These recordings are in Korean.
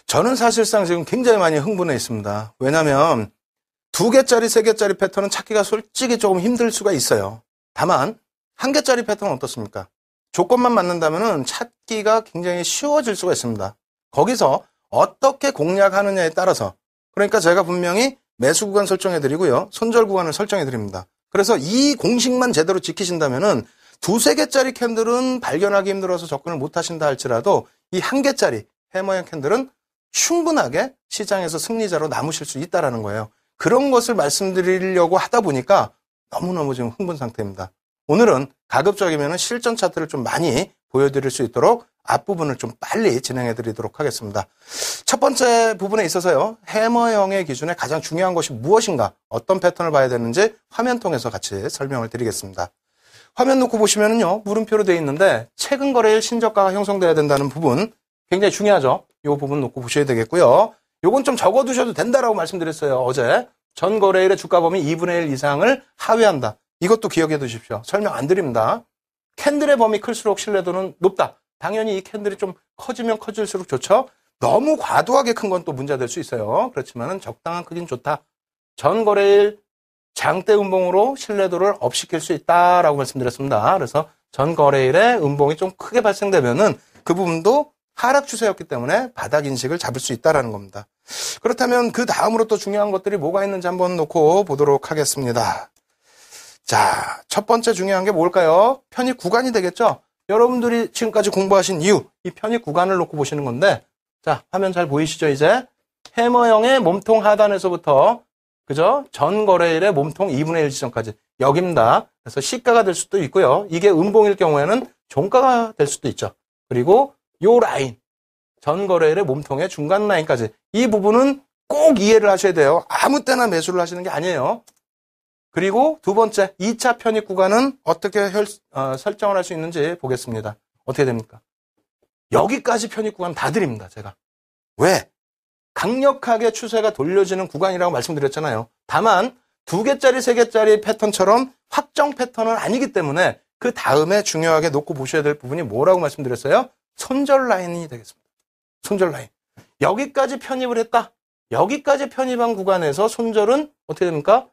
저는 사실상 지금 굉장히 많이 흥분해 있습니다. 왜냐하면 2개짜리, 3개짜리 패턴은 찾기가 솔직히 조금 힘들 수가 있어요. 다만 1개짜리 패턴은 어떻습니까? 조건만 맞는다면 찾기가 굉장히 쉬워질 수가 있습니다. 거기서 어떻게 공략하느냐에 따라서, 그러니까 제가 분명히 매수 구간 설정해 드리고요, 손절 구간을 설정해 드립니다. 그래서 이 공식만 제대로 지키신다면은 2, 3개짜리 캔들은 발견하기 힘들어서 접근을 못 하신다 할지라도 이 1개짜리 해머형 캔들은 충분하게 시장에서 승리자로 남으실 수 있다는 거예요. 그런 것을 말씀드리려고 하다 보니까 너무너무 지금 흥분 상태입니다. 오늘은 가급적이면 실전 차트를 좀 많이 보여드릴 수 있도록 앞부분을 좀 빨리 진행해 드리도록 하겠습니다. 첫 번째 부분에 있어서요, 해머형의 기준에 가장 중요한 것이 무엇인가, 어떤 패턴을 봐야 되는지 화면 통해서 같이 설명을 드리겠습니다. 화면 놓고 보시면은요, 물음표로 되어 있는데 최근 거래일 신저가가 형성돼야 된다는 부분 굉장히 중요하죠. 이 부분 놓고 보셔야 되겠고요. 요건 좀 적어두셔도 된다라고 말씀드렸어요. 어제 전 거래일의 주가 범위 2분의 1 이상을 하회한다. 이것도 기억해 두십시오. 설명 안 드립니다. 캔들의 범위 클수록 신뢰도는 높다. 당연히 이 캔들이 좀 커지면 커질수록 좋죠. 너무 과도하게 큰 건 또 문제가 될 수 있어요. 그렇지만은 적당한 크기는 좋다. 전 거래일 장대 음봉으로 신뢰도를 업시킬 수 있다라고 말씀드렸습니다. 그래서 전 거래일에 음봉이 좀 크게 발생되면은 그 부분도 하락 추세였기 때문에 바닥 인식을 잡을 수 있다라는 겁니다. 그렇다면 그 다음으로 또 중요한 것들이 뭐가 있는지 한번 놓고 보도록 하겠습니다. 자, 첫 번째 중요한 게 뭘까요? 편입 구간이 되겠죠? 여러분들이 지금까지 공부하신 이유, 이 편입 구간을 놓고 보시는 건데, 자, 화면 잘 보이시죠, 이제? 해머형의 몸통 하단에서부터, 그죠? 전 거래일의 몸통 2분의 1 지점까지. 여기입니다. 그래서 시가가 될 수도 있고요. 이게 음봉일 경우에는 종가가 될 수도 있죠. 그리고 요 라인, 전 거래일의 몸통의 중간 라인까지. 이 부분은 꼭 이해를 하셔야 돼요. 아무 때나 매수를 하시는 게 아니에요. 그리고 두 번째, 2차 편입 구간은 어떻게 설정을 할 수 있는지 보겠습니다. 어떻게 됩니까? 여기까지 편입 구간 다 드립니다, 제가. 왜? 강력하게 추세가 돌려지는 구간이라고 말씀드렸잖아요. 다만 2개짜리, 3개짜리 패턴처럼 확정 패턴은 아니기 때문에 그 다음에 중요하게 놓고 보셔야 될 부분이 뭐라고 말씀드렸어요? 손절 라인이 되겠습니다. 손절 라인. 여기까지 편입을 했다. 여기까지 편입한 구간에서 손절은 어떻게 됩니까?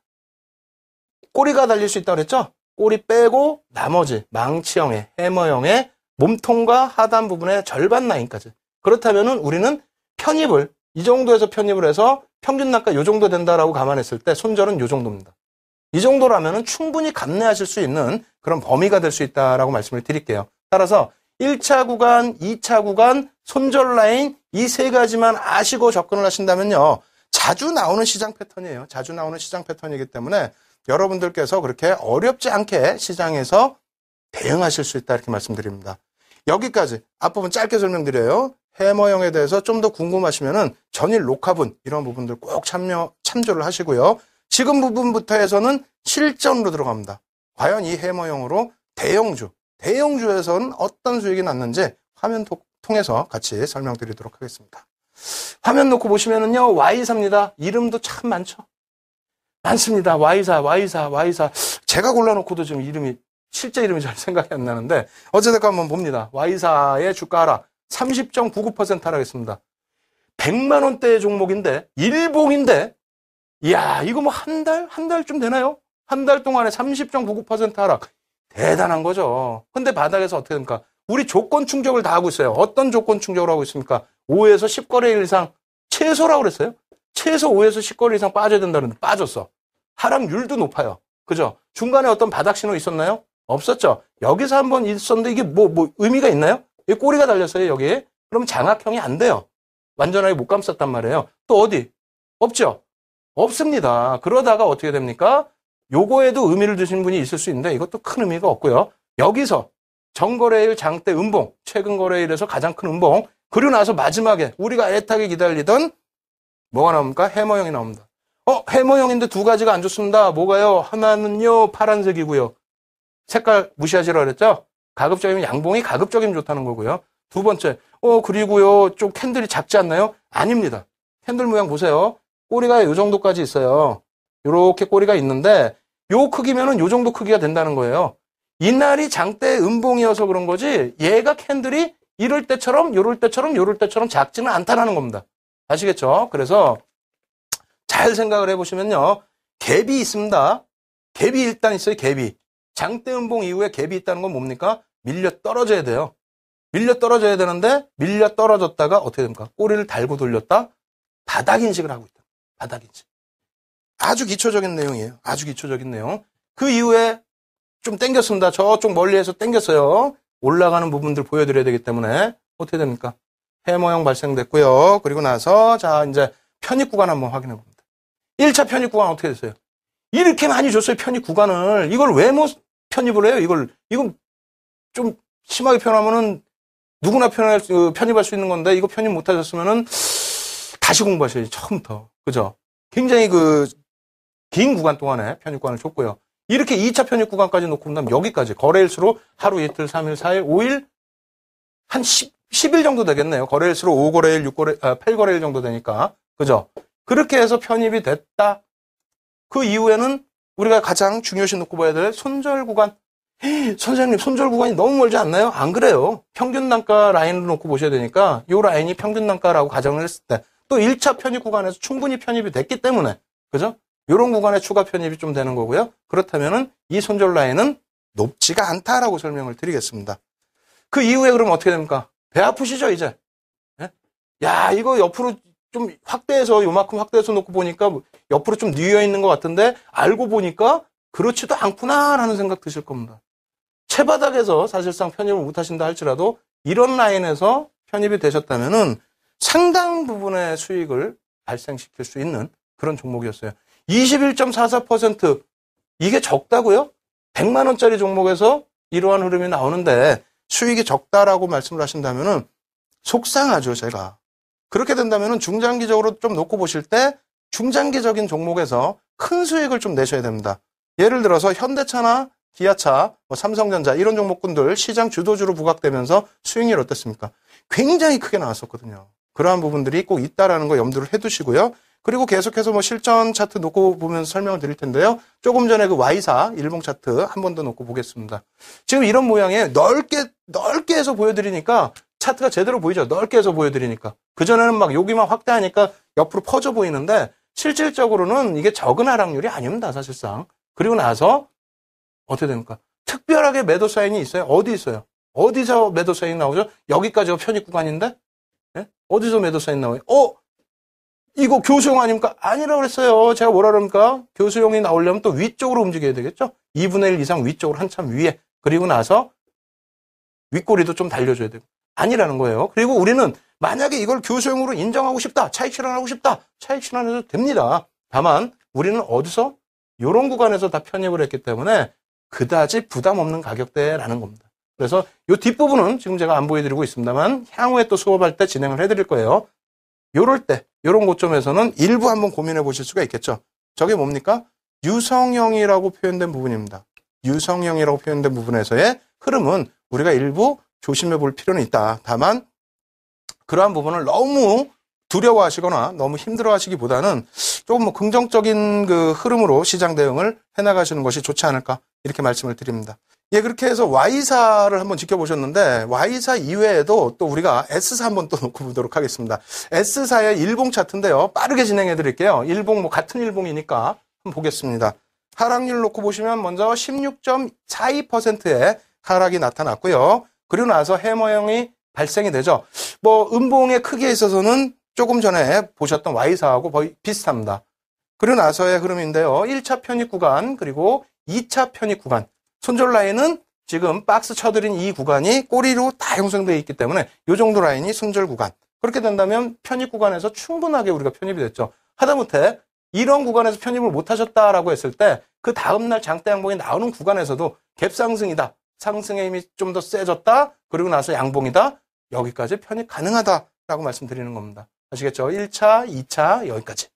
꼬리가 달릴 수 있다고 그랬죠? 꼬리 빼고 나머지 망치형의, 해머형의 몸통과 하단 부분의 절반 라인까지. 그렇다면은 우리는 편입을 이 정도에서 편입을 해서 평균 단가 이 정도 된다라고 감안했을 때 손절은 이 정도입니다. 이 정도라면은 충분히 감내하실 수 있는 그런 범위가 될 수 있다라고 말씀을 드릴게요. 따라서 1차 구간, 2차 구간, 손절 라인 이 세 가지만 아시고 접근을 하신다면요. 자주 나오는 시장 패턴이에요. 자주 나오는 시장 패턴이기 때문에 여러분들께서 그렇게 어렵지 않게 시장에서 대응하실 수 있다 이렇게 말씀드립니다. 여기까지 앞부분 짧게 설명드려요. 해머형에 대해서 좀 더 궁금하시면은 전일 녹화분 이런 부분들 꼭 참조를 하시고요. 지금 부분부터 해서는 실전으로 들어갑니다. 과연 이 해머형으로 대형주에서는 어떤 수익이 났는지 화면 통해서 같이 설명드리도록 하겠습니다. 화면 놓고 보시면은요, Y사입니다. 이름도 참 많죠. 많습니다. Y사. 제가 골라놓고도 지금 실제 이름이 잘 생각이 안 나는데, 어쨌든 한번 봅니다. Y사의 주가 하락, 30.99% 하락했습니다. 100만 원대의 종목인데, 일봉인데, 이야, 이거 뭐 한 달쯤 되나요? 한 달 동안에 30.99% 하락. 대단한 거죠. 근데 바닥에서 어떻게 됩니까? 우리 조건 충족을 다 하고 있어요. 어떤 조건 충족을 하고 있습니까? 5에서 10거래일 이상, 최소라고 그랬어요? 최소 5에서 10거래일 이상 빠져야 된다는데 빠졌어. 하락률도 높아요. 그죠? 중간에 어떤 바닥 신호 있었나요? 없었죠. 여기서 한번 있었는데 이게 뭐 의미가 있나요? 이 꼬리가 달렸어요, 여기. 그럼 장악형이 안 돼요. 완전하게 못 감쌌단 말이에요. 또 어디? 없죠? 없습니다. 그러다가 어떻게 됩니까? 요거에도 의미를 두시는 분이 있을 수 있는데 이것도 큰 의미가 없고요. 여기서 전거래일 장대 음봉, 최근 거래일에서 가장 큰 음봉, 그리고 나서 마지막에 우리가 애타게 기다리던 뭐가 나옵니까? 해머형이 나옵니다. 해머형인데 두 가지가 안 좋습니다. 뭐가요? 하나는요, 파란색이고요. 색깔 무시하시라고 그랬죠? 가급적이면 양봉이 가급적이면 좋다는 거고요. 두 번째, 그리고요, 좀 캔들이 작지 않나요? 아닙니다. 캔들 모양 보세요. 꼬리가 이 정도까지 있어요. 요렇게 꼬리가 있는데, 요 크기면은 요 정도 크기가 된다는 거예요. 이날이 장대 음봉이어서 그런 거지, 얘가 캔들이 이럴 때처럼, 요럴 때처럼 작지는 않다라는 겁니다. 아시겠죠? 그래서 잘 생각을 해보시면요. 갭이 있습니다. 갭이 일단 있어요. 갭이. 장대음봉 이후에 갭이 있다는 건 뭡니까? 밀려 떨어져야 돼요. 밀려 떨어져야 되는데 밀려 떨어졌다가 어떻게 됩니까? 꼬리를 달고 돌렸다. 바닥 인식을 하고 있다. 바닥 인식. 아주 기초적인 내용이에요. 아주 기초적인 내용. 그 이후에 좀 당겼습니다. 저쪽 멀리에서 당겼어요. 올라가는 부분들 보여드려야 되기 때문에 어떻게 됩니까? 해 모양 발생됐고요. 그리고 나서 자 이제 편입 구간 한번 확인해 봅니다. 1차 편입 구간 어떻게 됐어요? 이렇게 많이 줬어요. 편입 구간을. 이걸 왜 못 편입을 해요? 이건 좀 심하게 표현하면은 누구나 편입할 수 있는 건데 이거 편입 못 하셨으면은 다시 공부하셔야지. 처음부터. 그죠? 굉장히 긴 구간 동안에 편입 구간을 줬고요. 이렇게 2차 편입 구간까지 놓고 본다면 여기까지 거래일수로 하루, 이틀, 3일, 4일, 5일 한 10일 정도 되겠네요. 거래일수로 5거래일, 8거래일 정도 되니까. 그죠? 그렇게 해서 편입이 됐다. 그 이후에는 우리가 가장 중요시 놓고 봐야 될 손절 구간. 선생님, 손절 구간이 너무 멀지 않나요? 안 그래요. 평균 단가 라인으로 놓고 보셔야 되니까 이 라인이 평균 단가라고 가정을 했을 때 또 1차 편입 구간에서 충분히 편입이 됐기 때문에 그죠? 이런 구간에 추가 편입이 좀 되는 거고요. 그렇다면은 이 손절 라인은 높지가 않다라고 설명을 드리겠습니다. 그 이후에 그러면 어떻게 됩니까? 배 아프시죠, 이제? 예? 야, 이거 옆으로 좀 확대해서 요만큼 확대해서 놓고 보니까 옆으로 좀 뉘어 있는 것 같은데 알고 보니까 그렇지도 않구나라는 생각 드실 겁니다. 채바닥에서 사실상 편입을 못 하신다 할지라도 이런 라인에서 편입이 되셨다면은 상당 부분의 수익을 발생시킬 수 있는 그런 종목이었어요. 21.44% 이게 적다고요? 100만 원짜리 종목에서 이러한 흐름이 나오는데 수익이 적다라고 말씀을 하신다면은 속상하죠, 제가. 그렇게 된다면은 중장기적으로 좀 놓고 보실 때 중장기적인 종목에서 큰 수익을 좀 내셔야 됩니다. 예를 들어서 현대차나 기아차, 삼성전자 이런 종목군들 시장 주도주로 부각되면서 수익률 어땠습니까? 굉장히 크게 나왔었거든요. 그러한 부분들이 꼭 있다라는 거 염두를 해두시고요. 그리고 계속해서 실전 차트 놓고 보면서 설명을 드릴 텐데요. 조금 전에 그 Y사 일봉 차트 한 번 더 놓고 보겠습니다. 지금 이런 모양에 넓게 해서 보여드리니까 차트가 제대로 보이죠? 넓게 해서 보여드리니까. 그전에는 막 여기만 확대하니까 옆으로 퍼져 보이는데 실질적으로는 이게 적은 하락률이 아닙니다, 사실상. 그리고 나서 어떻게 됩니까? 특별하게 매도 사인이 있어요? 어디 있어요? 어디서 매도 사인 나오죠? 여기까지가 편입 구간인데? 예? 어디서 매도 사인 나와요? 이거 교수용 아닙니까? 아니라고 그랬어요. 제가 뭐라 그럽니까? 교수용이 나오려면 또 위쪽으로 움직여야 되겠죠? 2분의 1 이상 위쪽으로 한참 위에. 그리고 나서 윗꼬리도 좀 달려줘야 되고. 아니라는 거예요. 그리고 우리는 만약에 이걸 교수용으로 인정하고 싶다. 차익 실현하고 싶다. 차익 실현해도 됩니다. 다만 우리는 어디서? 이런 구간에서 다 편입을 했기 때문에 그다지 부담 없는 가격대라는 겁니다. 그래서 이 뒷부분은 지금 제가 안 보여드리고 있습니다만 향후에 또 수업할 때 진행을 해드릴 거예요. 요럴 때, 요런 고점에서는 일부 한번 고민해 보실 수가 있겠죠. 저게 뭡니까? 유성형이라고 표현된 부분입니다. 유성형이라고 표현된 부분에서의 흐름은 우리가 일부 조심해 볼 필요는 있다. 다만 그러한 부분을 너무 두려워하시거나 너무 힘들어하시기보다는 조금 긍정적인 그 흐름으로 시장 대응을 해나가시는 것이 좋지 않을까 이렇게 말씀을 드립니다. 예, 그렇게 해서 Y사를 한번 지켜보셨는데 Y사 이외에도 또 우리가 S사 한번 또 놓고 보도록 하겠습니다. S사의 일봉 차트인데요. 빠르게 진행해 드릴게요. 일봉 같은 일봉이니까 한번 보겠습니다. 하락률 놓고 보시면 먼저 16.42%의 하락이 나타났고요. 그리고 나서 해머형이 발생이 되죠. 음봉의 크기에 있어서는 조금 전에 보셨던 Y사하고 거의 비슷합니다. 그리고 나서의 흐름인데요. 1차 편입 구간 그리고 2차 편입 구간. 손절 라인은 지금 박스 쳐드린 이 구간이 꼬리로 다 형성되어 있기 때문에 이 정도 라인이 손절 구간. 그렇게 된다면 편입 구간에서 충분하게 우리가 편입이 됐죠. 하다못해 이런 구간에서 편입을 못 하셨다라고 했을 때 그 다음날 장대 양봉이 나오는 구간에서도 갭 상승이다. 상승의 힘이 좀 더 세졌다. 그리고 나서 양봉이다. 여기까지 편입 가능하다라고 말씀드리는 겁니다. 아시겠죠? 1차, 2차 여기까지.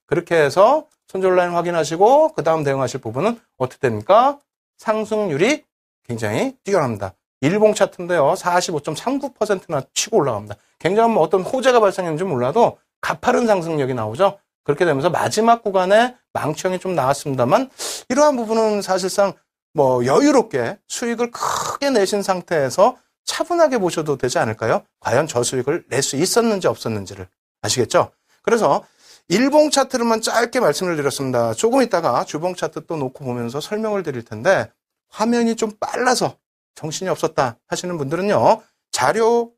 그렇게 해서 손절 라인 확인하시고 그 다음 대응하실 부분은 어떻게 됩니까? 상승률이 굉장히 뛰어납니다. 일봉 차트인데요. 45.39%나 치고 올라갑니다. 굉장히 어떤 호재가 발생했는지 몰라도 가파른 상승력이 나오죠. 그렇게 되면서 마지막 구간에 망치형이 좀 나왔습니다만 이러한 부분은 사실상 여유롭게 수익을 크게 내신 상태에서 차분하게 보셔도 되지 않을까요? 과연 저 수익을 낼 수 있었는지 없었는지를. 아시겠죠? 그래서 일봉 차트로만 짧게 말씀을 드렸습니다. 조금 있다가 주봉 차트 또 놓고 보면서 설명을 드릴 텐데 화면이 좀 빨라서 정신이 없었다 하시는 분들은요. 자료,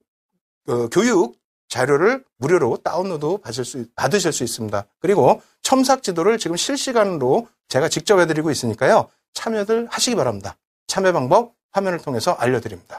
교육 자료를 무료로 다운로드 받으실 수 있습니다. 그리고 첨삭 지도를 지금 실시간으로 제가 직접 해드리고 있으니까요. 참여들 하시기 바랍니다. 참여 방법 화면을 통해서 알려드립니다.